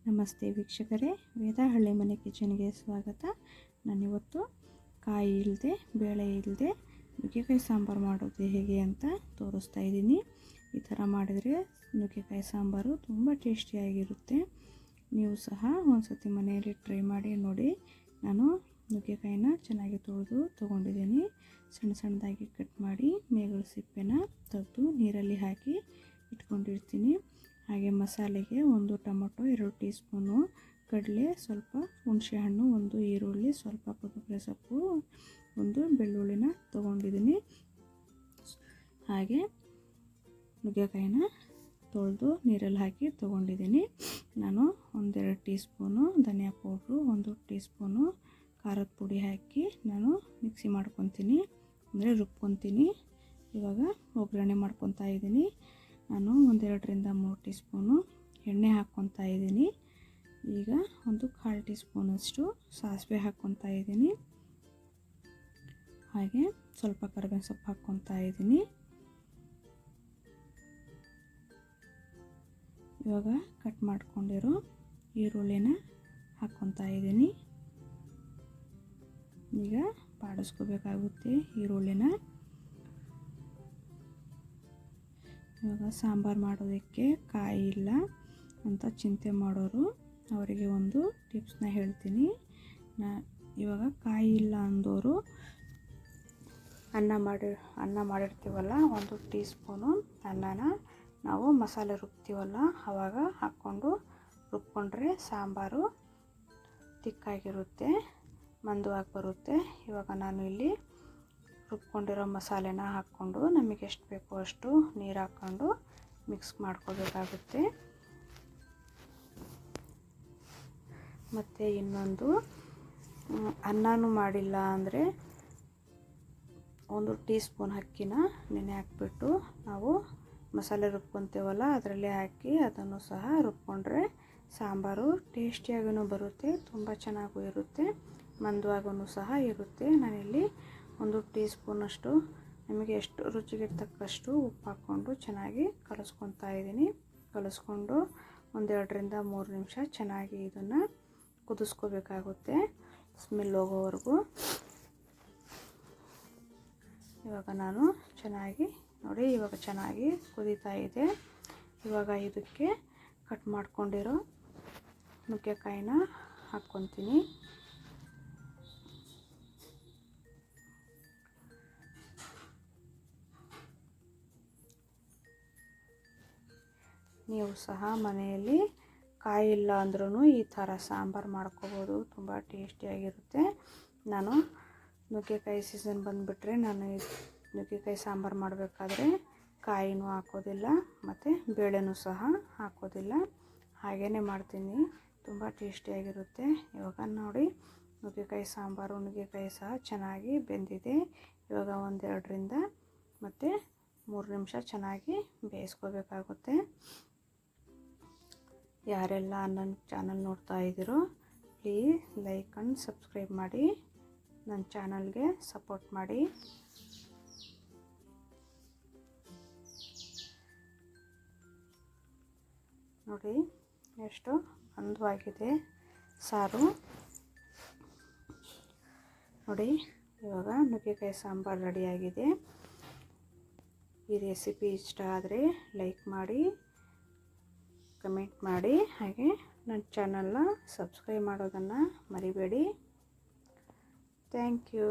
ನಮಸ್ತೆ ವೀಕ್ಷಕರೇ, ವೇದಾ ಹಳ್ಳಿ ಮನೆ ಕಿಚನ್ಗೆ ಸ್ವಾಗತ. ನಾನಿವತ್ತು ಕಾಯಿ ಇಲ್ಲದೆ ಬೇಳೆ ಇಲ್ಲದೆ ನುಗ್ಗೆಕಾಯಿ ಸಾಂಬಾರು ಮಾಡೋದು ಹೇಗೆ ಅಂತ ತೋರಿಸ್ತಾ ಇದ್ದೀನಿ. ಈ ಥರ ಮಾಡಿದರೆ ನುಗ್ಗೆಕಾಯಿ ಸಾಂಬಾರು ತುಂಬ ಟೇಸ್ಟಿಯಾಗಿರುತ್ತೆ. ನೀವು ಸಹ ಒಂದ್ಸತಿ ಮನೆಯಲ್ಲಿ ಟ್ರೈ ಮಾಡಿ ನೋಡಿ. ನಾನು ನುಗ್ಗೆಕಾಯಿನ ಚೆನ್ನಾಗಿ ತೊಗೊಂಡಿದ್ದೀನಿ. ಸಣ್ಣ ಸಣ್ಣದಾಗಿ ಕಟ್ ಮಾಡಿ ಮೇಗಳ ಸಿಪ್ಪೆನ ತೆಗೆದು ನೀರಲ್ಲಿ ಹಾಕಿ ಇಟ್ಕೊಂಡಿರ್ತೀನಿ. ಹಾಗೆ ಮಸಾಲೆಗೆ 1 ಟೊಮೊಟೊ, 2 ಟೀ ಸ್ಪೂನು ಕಡಲೆ, ಸ್ವಲ್ಪ ಹುಣಸೆಹಣ್ಣು, 1 ಈರುಳ್ಳಿ, ಸ್ವಲ್ಪ ಕೊತ್ತಂಬರಿ ಸೊಪ್ಪು, 1 ಬೆಳ್ಳುಳ್ಳಿನ ತೊಗೊಂಡಿದ್ದೀನಿ. ಹಾಗೆ ನುಗ್ಗೆಕಾಯಿನ ತೊಳೆದು ನೀರಲ್ಲಿ ಹಾಕಿ ತೊಗೊಂಡಿದ್ದೀನಿ. ನಾನು 1-2 ಟೀ ಸ್ಪೂನು ಧನಿಯಾ ಪೌಡ್ರು, 1 ಟೀ ಸ್ಪೂನು ಖಾರದ ಪುಡಿ ಹಾಕಿ ನಾನು ಮಿಕ್ಸಿ ಮಾಡ್ಕೊತೀನಿ, ಅಂದರೆ ರುಬ್ಕೊತೀನಿ. ಇವಾಗ ಒಗ್ಗರಣೆ ಮಾಡ್ಕೊತಾ ಇದ್ದೀನಿ. ನಾನು 1-2-3 ಟೀ ಸ್ಪೂನು ಎಣ್ಣೆ ಹಾಕ್ಕೊತಾ ಇದ್ದೀನಿ. ಈಗ 1/4 ಟೀ ಸ್ಪೂನಷ್ಟು ಸಾಸಿವೆ ಹಾಕ್ಕೊತಾ ಇದ್ದೀನಿ. ಹಾಗೆ ಸ್ವಲ್ಪ ಕರಿಬೇವಿನ ಸೊಪ್ಪು ಹಾಕ್ಕೊತಾ ಇದ್ದೀನಿ. ಇವಾಗ ಕಟ್ ಮಾಡ್ಕೊಂಡಿರೋ ಈರುಳ್ಳಿನ ಹಾಕ್ಕೊತಾ ಇದ್ದೀನಿ. ಈಗ ಬಾಡಿಸ್ಕೋಬೇಕಾಗುತ್ತೆ ಈರುಳ್ಳಿನ. ಇವಾಗ ಸಾಂಬಾರು ಮಾಡೋದಕ್ಕೆ ಕಾಯಿ ಇಲ್ಲ ಅಂತ ಚಿಂತೆ ಮಾಡೋರು ಅವರಿಗೆ ಒಂದು ಟಿಪ್ಸ್ನ ಹೇಳ್ತೀನಿ. ಇವಾಗ ಕಾಯಿ ಇಲ್ಲ ಅಂದವರು ಅನ್ನ ಮಾಡಿರ್ತೀವಲ್ಲ, 1 ಟೀ ಸ್ಪೂನು ಅನ್ನನ ನಾವು ಮಸಾಲೆ ರುಬ್ತೀವಲ್ಲ ಆವಾಗ ಹಾಕ್ಕೊಂಡು ರುಬ್ಕೊಂಡ್ರೆ ಸಾಂಬಾರು ತಿಕ್ಕಾಗಿರುತ್ತೆ, ಮಂದವಾಗಿ ಬರುತ್ತೆ. ಇವಾಗ ನಾನು ಇಲ್ಲಿ ರುಬ್ಕೊಂಡಿರೋ ಮಸಾಲೆನ ಹಾಕ್ಕೊಂಡು ನಮಗೆ ಎಷ್ಟು ಬೇಕೋ ಅಷ್ಟು ನೀರು ಹಾಕ್ಕೊಂಡು ಮಿಕ್ಸ್ ಮಾಡ್ಕೋಬೇಕಾಗುತ್ತೆ. ಮತ್ತು ಇನ್ನೊಂದು, ಅನ್ನನೂ ಮಾಡಿಲ್ಲ ಅಂದರೆ 1 ಟೀ ಸ್ಪೂನ್ ಅಕ್ಕಿನ ನೆನೆ ಹಾಕ್ಬಿಟ್ಟು ನಾವು ಮಸಾಲೆ ರುಬ್ಕೊತೀವಲ್ಲ ಅದರಲ್ಲೇ ಹಾಕಿ ಅದನ್ನು ಸಹ ರುಬ್ಕೊಂಡ್ರೆ ಸಾಂಬಾರು ಟೇಸ್ಟಿಯಾಗೂ ಬರುತ್ತೆ, ತುಂಬ ಚೆನ್ನಾಗೂ ಇರುತ್ತೆ, ಮಂದವಾಗೂ ಸಹ ಇರುತ್ತೆ. ನಾನಿಲ್ಲಿ 1 ಟೀ ಸ್ಪೂನಷ್ಟು ನಮಗೆ ಎಷ್ಟು ರುಚಿಗೆ ತಕ್ಕಷ್ಟು ಉಪ್ಪು ಹಾಕ್ಕೊಂಡು ಚೆನ್ನಾಗಿ ಕಲಿಸ್ಕೊತಾ ಇದ್ದೀನಿ. ಕಲಿಸ್ಕೊಂಡು 1-2-3 ನಿಮಿಷ ಚೆನ್ನಾಗಿ ಇದನ್ನು ಕುದಿಸ್ಕೋಬೇಕಾಗುತ್ತೆ, ಸ್ಮೆಲ್ ಹೋಗೋವರೆಗೂ. ಇವಾಗ ನಾನು ಚೆನ್ನಾಗಿ ನೋಡಿ, ಇವಾಗ ಚೆನ್ನಾಗಿ ಕುದೀತಾ ಇದೆ. ಇವಾಗ ಇದಕ್ಕೆ ಕಟ್ ಮಾಡ್ಕೊಂಡಿರೋ ನುಗ್ಗೆಕಾಯಿನ ಹಾಕ್ಕೊತೀನಿ. ನೀವು ಸಹ ಮನೆಯಲ್ಲಿ ಕಾಯಿ ಇಲ್ಲ ಅಂದ್ರೂ ಈ ಥರ ಸಾಂಬಾರು ಮಾಡ್ಕೋಬೋದು, ತುಂಬ ಟೇಸ್ಟಿಯಾಗಿರುತ್ತೆ. ನಾನು ನುಗ್ಗೆಕಾಯಿ ಸೀಸನ್ ಬಂದುಬಿಟ್ರೆ ನಾನು ನುಗ್ಗೆಕಾಯಿ ಸಾಂಬಾರು ಮಾಡಬೇಕಾದ್ರೆ ಕಾಯಿನೂ ಹಾಕೋದಿಲ್ಲ ಮತ್ತು ಬೇಳೆನೂ ಸಹ ಹಾಕೋದಿಲ್ಲ, ಹಾಗೇ ಮಾಡ್ತೀನಿ, ತುಂಬ ಟೇಸ್ಟಿಯಾಗಿರುತ್ತೆ. ಇವಾಗ ನೋಡಿ ನುಗ್ಗೆಕಾಯಿ ಸಾಂಬಾರು, ನುಗ್ಗೆಕಾಯಿ ಸಹ ಚೆನ್ನಾಗಿ ಬೆಂದಿದೆ. ಇವಾಗ 1-2 ಮತ್ತು 3 ನಿಮಿಷ ಚೆನ್ನಾಗಿ ಬೇಯಿಸ್ಕೋಬೇಕಾಗುತ್ತೆ. ಯಾರೆಲ್ಲ ನನ್ನ ಚಾನಲ್ ನೋಡ್ತಾ ಇದ್ದೀರೋ ಪ್ಲೀಸ್ ಲೈಕ್ ಆ್ಯಂಡ್ ಸಬ್ಸ್ಕ್ರೈಬ್ ಮಾಡಿ, ನನ್ನ ಚಾನಲ್ಗೆ ಸಪೋರ್ಟ್ ಮಾಡಿ. ನೋಡಿ ಎಷ್ಟು ಅಂದವಾಗಿದೆ ಸಾರು. ನೋಡಿ ಇವಾಗ ನುಗ್ಗೆಕಾಯಿ ಸಾಂಬಾರು ರೆಡಿಯಾಗಿದೆ. ಈ ರೆಸಿಪಿ ಇಷ್ಟ ಆದರೆ ಲೈಕ್ ಮಾಡಿ, ಕಮೆಂಟ್ ಮಾಡಿ, ಹಾಗೆ ನನ್ನ ಚಾನಲ್ನ ಸಬ್ಸ್ಕ್ರೈಬ್ ಮಾಡೋದನ್ನು ಮರಿಬೇಡಿ. Thank you.